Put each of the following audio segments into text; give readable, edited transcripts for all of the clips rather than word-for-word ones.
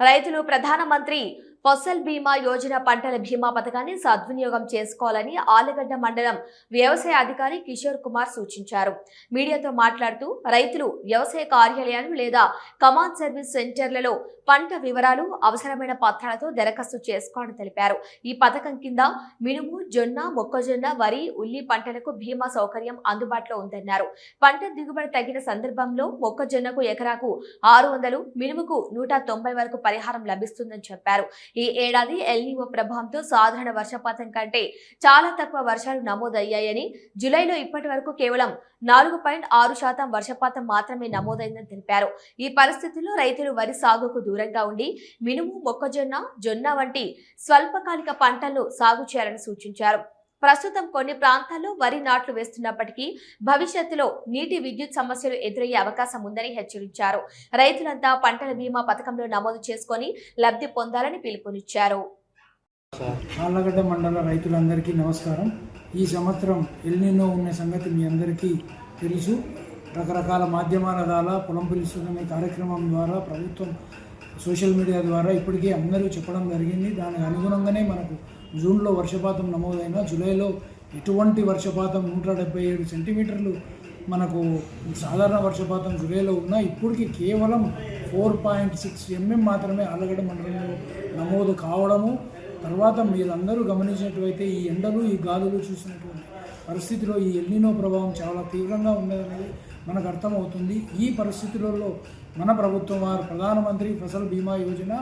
రైతులు ప్రధానమంత్రి ఫసల్ బీమా యోజన పంటల బీమా పథకాన్ని సద్వినియోగం చేసుకోవాలని ఆలగడ్డ మండలం వ్యవసాయ అధికారి కిషోర్ కుమార్ సూచించారు. మీడియాతో మాట్లాడుతూ రైతులు వ్యవసాయ కార్యాలయాలు లేదా కమాండ్ సర్వీస్ సెంటర్లలో పంట వివరాలు, అవసరమైన పత్రాలతో దరఖాస్తు చేసుకోవాలని తెలిపారు. ఈ పథకం కింద మినుము, జొన్న, మొక్కజొన్న, వరి, ఉల్లి పంటలకు బీమా సౌకర్యం అందుబాటులో ఉందన్నారు. పంట దిగుబడి తగ్గిన సందర్భంలో మొక్కజొన్నకు ఎకరాకు 600, మినుముకు 190 వరకు పరిహారం లభిస్తుందని చెప్పారు. ఈ ఏడాది ఎల్నినో ప్రభావంతో సాధారణ వర్షపాతం కంటే చాలా తక్కువ వర్షాలు నమోదయ్యాయని, జూలైలో ఇప్పటి వరకు కేవలం 4.6% వర్షపాతం మాత్రమే నమోదైందని తెలిపారు. ఈ పరిస్థితుల్లో రైతులు వరి సాగుకు దూరంగా ఉండి మినుము, మొక్కజొన్న, జొన్న వంటి స్వల్పకాలిక పంటలను సాగు చేయాలని సూచించారు. ప్రస్తుతం కొన్ని ప్రాంతాల్లో వరి నాట్లు వేస్తున్నప్పటికీ భవిష్యత్తులో నీటి విద్యుత్ సమస్యలు ఎదురయ్యే అవకాశం ఉందని హెచ్చరించారు. రైతులంతా పంటల బీమా పథకంలో నమోదు చేసుకుని లబ్ధి పొందాలని పిలుపునిచ్చారు. ఆళ్లగడ్డ మండల రైతులందరికీ నమస్కారం. ఈ సంవత్సరం ఎల్నినో ఉన్న సంగతి మీ అందరికీ తెలుసు. రకరకాల మాధ్యమాల ద్వారా, పొలం పిలుస్తున్న కార్యక్రమం ద్వారా, ప్రభుత్వం సోషల్ మీడియా ద్వారా ఇప్పటికే అందరూ చెప్పడం జరిగింది. దానికి అనుగుణంగానే మనకు జూన్లో వర్షపాతం నమోదైన, జూలైలో ఎటువంటి వర్షపాతం 177 సెంటీమీటర్లు మనకు సాధారణ వర్షపాతం జూలైలో ఉన్న, ఇప్పటికి కేవలం 4.6 mm మాత్రమే ఆళ్లగడ్డ మండలంలో నమోదు కావడము. తర్వాత మీరందరూ గమనించినట్లయితే ఈ ఎండలు, ఈ గాలులు చూసినటువంటి పరిస్థితిలో ఈ ఎల్నినో ప్రభావం చాలా తీవ్రంగా ఉన్నదనేది మనకు అర్థమవుతుంది. ఈ పరిస్థితులలో మన ప్రభుత్వం వారు ప్రధానమంత్రి ఫసల్ బీమా యోజన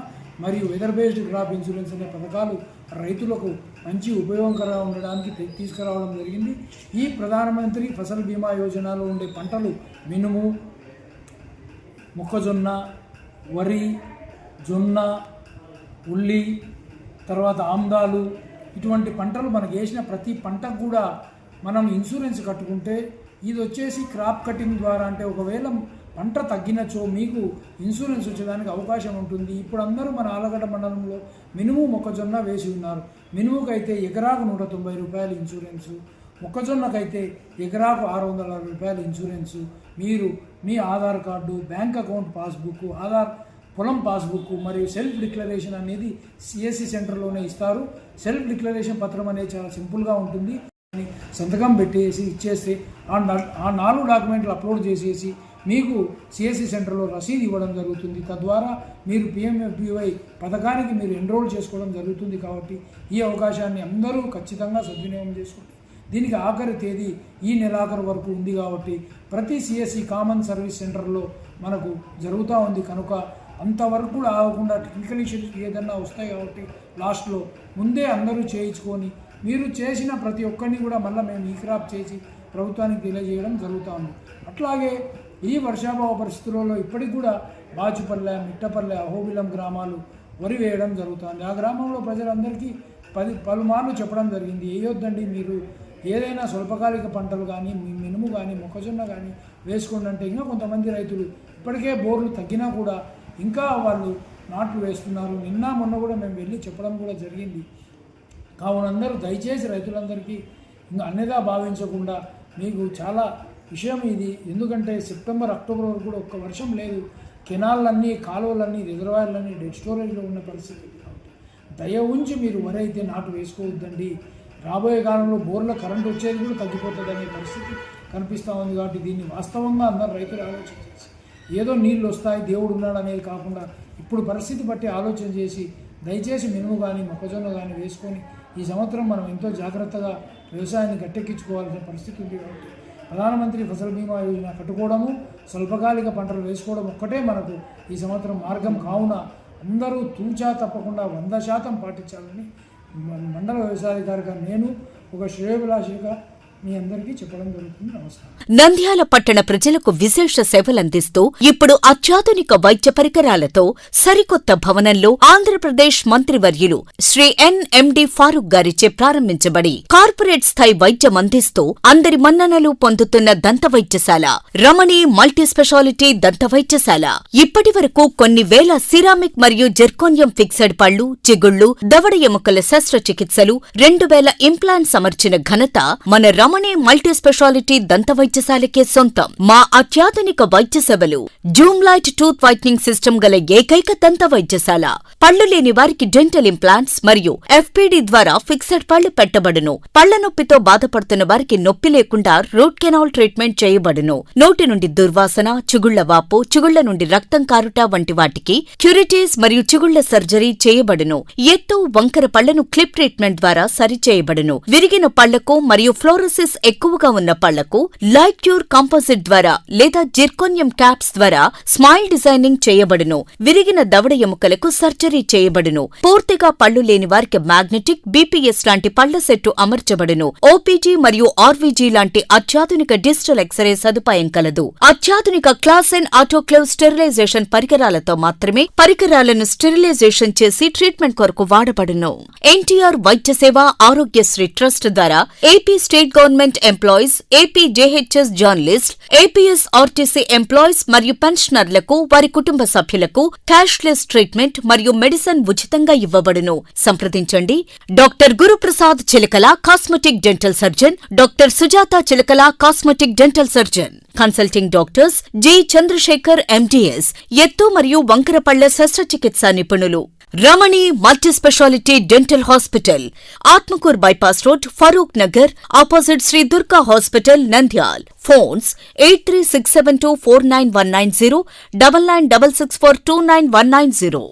మరియు వెదర్ బేస్డ్ క్రాప్ ఇన్సూరెన్స్ అనే పథకాలు రైతులకు మంచి ఉపయోగకరంగా ఉండడానికి తీసుకురావడం జరిగింది. ఈ ప్రధానమంత్రి ఫసల్ బీమా యోజనలో ఉండే పంటలు మినుము, మొక్కజొన్న, వరి, జొన్న, ఉల్లి, తర్వాత ఆమ్దాలు, ఇటువంటి పంటలు మనకు వేసిన ప్రతి పంటకు కూడా మనం ఇన్సూరెన్స్ కట్టుకుంటే ఇది వచ్చేసి క్రాప్ కటింగ్ ద్వారా, అంటే ఒకవేళ పంట తగ్గినచో మీకు ఇన్సూరెన్స్ వచ్చేదానికి అవకాశం ఉంటుంది. ఇప్పుడు అందరూ మన ఆళ్లగడ్డ మండలంలో మినుము, మొక్కజొన్న వేసి ఉన్నారు. మినుముకైతే ఎకరాకు 190 రూపాయలు ఇన్సూరెన్సు, మొక్కజొన్నకైతే ఎకరాకు 660 రూపాయలు ఇన్సూరెన్సు. మీరు మీ Aadhaar card, bank account passbook, Aadhaar పొలం పాస్బుక్ మరియు సెల్ఫ్ డిక్లరేషన్ అనేది సిఎస్సి సెంటర్లోనే ఇస్తారు. సెల్ఫ్ డిక్లరేషన్ పత్రం అనేది చాలా సింపుల్గా ఉంటుంది. సంతకం పెట్టేసి ఇచ్చేస్తే ఆ 4 డాక్యుమెంట్లు అప్లోడ్ చేసేసి మీకు సిఎస్సి సెంటర్లో రసీదు ఇవ్వడం జరుగుతుంది. తద్వారా మీరు పిఎంఎఫ్బివై పథకానికి మీరు ఎన్రోల్ చేసుకోవడం జరుగుతుంది. కాబట్టి ఈ అవకాశాన్ని అందరూ ఖచ్చితంగా సద్వినియోగం చేసుకోండి. దీనికి ఆఖరి తేదీ ఈ నెలాఖరు వరకు ఉంది. కాబట్టి ప్రతి సిఎస్సి కామన్ సర్వీస్ సెంటర్లో మనకు జరుగుతూ ఉంది. కనుక అంతవరకు కూడా ఆగకుండా టెక్నికల్ ఇష్యూస్ ఏదన్నా వస్తాయి కాబట్టి లాస్ట్లో ముందే అందరూ చేయించుకొని మీరు చేసిన ప్రతి ఒక్కరిని కూడా మళ్ళీ మేము ఈ క్రాప్ చేసి ప్రభుత్వానికి తెలియజేయడం జరుగుతూ ఉంది. అట్లాగే ఈ వర్షాభావ పరిస్థితులలో ఇప్పటికి కూడా బాచుపల్లె, మిట్టపల్లె, అహోబిలం గ్రామాలు వరి వేయడం జరుగుతుంది. ఆ గ్రామంలో ప్రజలందరికీ పలుమార్లు చెప్పడం జరిగింది, వేయొద్దండి, మీరు ఏదైనా స్వల్పకాలిక పంటలు కానీ, మినుము కానీ, మొక్కజొన్న కానీ వేసుకోండి అంటే ఇంకా కొంతమంది రైతులు ఇప్పటికే బోర్లు తగ్గినా కూడా ఇంకా వాళ్ళు నాట్లు వేస్తున్నారు. నిన్న మొన్న కూడా మేము వెళ్ళి చెప్పడం కూడా జరిగింది. కావున అందరూ దయచేసి రైతులందరికీ ఇంకా అన్నిగా భావించకుండా, మీకు చాలా విషయం ఇది. ఎందుకంటే సెప్టెంబర్, అక్టోబర్ వరకు కూడా ఒక్క వర్షం లేదు. కెనాళ్ళన్నీ, కాలువలన్నీ, రిజర్వాయర్లన్నీ డెడ్ స్టోరేజ్లో ఉన్న పరిస్థితి. కాబట్టి దయ ఉంచి మీరు వరి అయితే నాటు వేసుకోవద్దండి. రాబోయే కాలంలో బోర్ల కరెంట్ వచ్చేది కూడా తగ్గిపోతుంది అనే పరిస్థితి కనిపిస్తూ ఉంది. కాబట్టి దీన్ని వాస్తవంగా అందరూ రైతులు ఆలోచన చేసి, ఏదో నీళ్ళు వస్తాయి దేవుడు ఉన్నాడు అనేది కాకుండా ఇప్పుడు పరిస్థితి బట్టి ఆలోచన చేసి దయచేసి మినుము కానీ, మొక్కజొన్న కానీ వేసుకొని ఈ సంవత్సరం మనం ఎంతో జాగ్రత్తగా వ్యవసాయాన్ని గట్టెక్కించుకోవాల్సిన పరిస్థితి ఉంది. కాబట్టి ప్రధానమంత్రి ఫసల్ బీమా యోజన కట్టుకోవడము, స్వల్పకాలిక పంటలు వేసుకోవడం ఒక్కటే మనకు ఈ సంవత్సరం మార్గం. కావున అందరూ తూచా తప్పకుండా 100% పాటించాలని మండల వ్యవసాయాధికారిగా నేను ఒక శ్రేయోభిలాషిగా మీ అందరికీ చెప్పడం జరుగుతుంది. నమస్కారం. నంద్యాల పట్టణ ప్రజలకు విశేష సేవలందిస్తూ ఇప్పుడు అత్యాధునిక వైద్య పరికరాలతో సరికొత్త భవనంలో ఆంధ్రప్రదేశ్ మంత్రివర్యులు శ్రీ ఎన్ఎండి ఫారూక్ గారిచే ప్రారంభించబడి కార్పొరేట్ స్థాయి వైద్యం అందిస్తూ అందరి మన్ననలు పొందుతున్న దంత వైద్యశాల రమణి మల్టీ స్పెషాలిటీ దంత వైద్యశాల ఇప్పటి వరకు కొన్ని వేల సిరామిక్ మరియు జెర్కోనియం ఫిక్సెడ్ పళ్లు, చిగుళ్లు, దవడ ఎముకల శస్త్రచికిత్సలు, 2000 ఇంప్లాంట్స్ అమర్చిన ఘనత మన రమణి మల్టీ స్పెషాలిటీ దంత వైద్యశాలకే సొంతం. మా అత్యాధునిక వైద్య సేవలు Zoom light tooth whitening system గల ఏకైక దంత వైద్యశాల. పళ్లు లేని వారికి డెంటల్ ఇంప్లాంట్స్ మరియు ఎఫ్పిడి ద్వారా ఫిక్సెడ్ పళ్లు పెట్టబడును. పళ్ల నొప్పితో బాధపడుతున్న వారికి నొప్పి లేకుండా రూట్ కెనాల్ ట్రీట్మెంట్ చేయబడును. నోటి నుండి దుర్వాసన, చిగుళ్ల వాపు, చిగుళ్ల నుండి రక్తం కారుట వంటి వాటికి క్యూరిటీస్ మరియు చిగుళ్ల సర్జరీ చేయబడును. ఎత్తు, వంకర పళ్లను క్లిప్ ట్రీట్మెంట్ ద్వారా సరిచేయబడును. విరిగిన పళ్లకు మరియు ఫ్లోరోసిస్ ఎక్కువగా ఉన్న పళ్లకు లైట్ క్యూర్ కాంపోజిట్ ద్వారా లేదా జిర్కోనియం క్యాప్స్ ద్వారా స్మైల్ డిజైనింగ్ చేయబడును. విరిగిన దవడ ఎముకలకు సర్జరీ చేయబడును. పూర్తిగా పళ్లు లేని వారికి మ్యాగ్నెటిక్, బీపీఎస్ లాంటి పళ్ల సెట్టు అమర్చబడును. ఓపీజీ మరియు ఆర్వీజీ లాంటి అత్యాధునిక డిజిటల్ ఎక్స్రే సదుపాయం కలదు. అత్యాధునిక క్లాస్ అండ్ ఆటోక్లేవ్ స్టెరిలైజేషన్ పరికరాలతో మాత్రమే పరికరాలను స్టెరిలైజేషన్ చేసి ట్రీట్మెంట్ కొరకు వాడబడును. ఎన్టీఆర్ వైద్య సేవ ఆరోగ్యశ్రీ ట్రస్ట్ ద్వారా AP state government employees, AP JHS journalist, APS RTC employees మరియు పెన్షనర్లకు వారి కుటుంబ సభ్యులకు క్యాష్లెస్ ట్రీట్మెంట్ మరియు మెడిసిన్ ఉచితంగా ఇవ్వబడును. సంప్రదించండి. Doctor Guruprasad Chilakala, cosmetic dental surgeon, doctor Sujatha Chilakala, cosmetic dental surgeon. Consulting doctors G Chandrasekhar MDS, ఎత్తు మరియు వంకర పళ్ల శస్త్రచికిత్స నిపుణులు. Ramani multi specialty dental hospital, Atmakur bypass road, Farooq Nagar, opposite Shri Durga hospital, Nandyal. Phones 8367249190, 9966429190.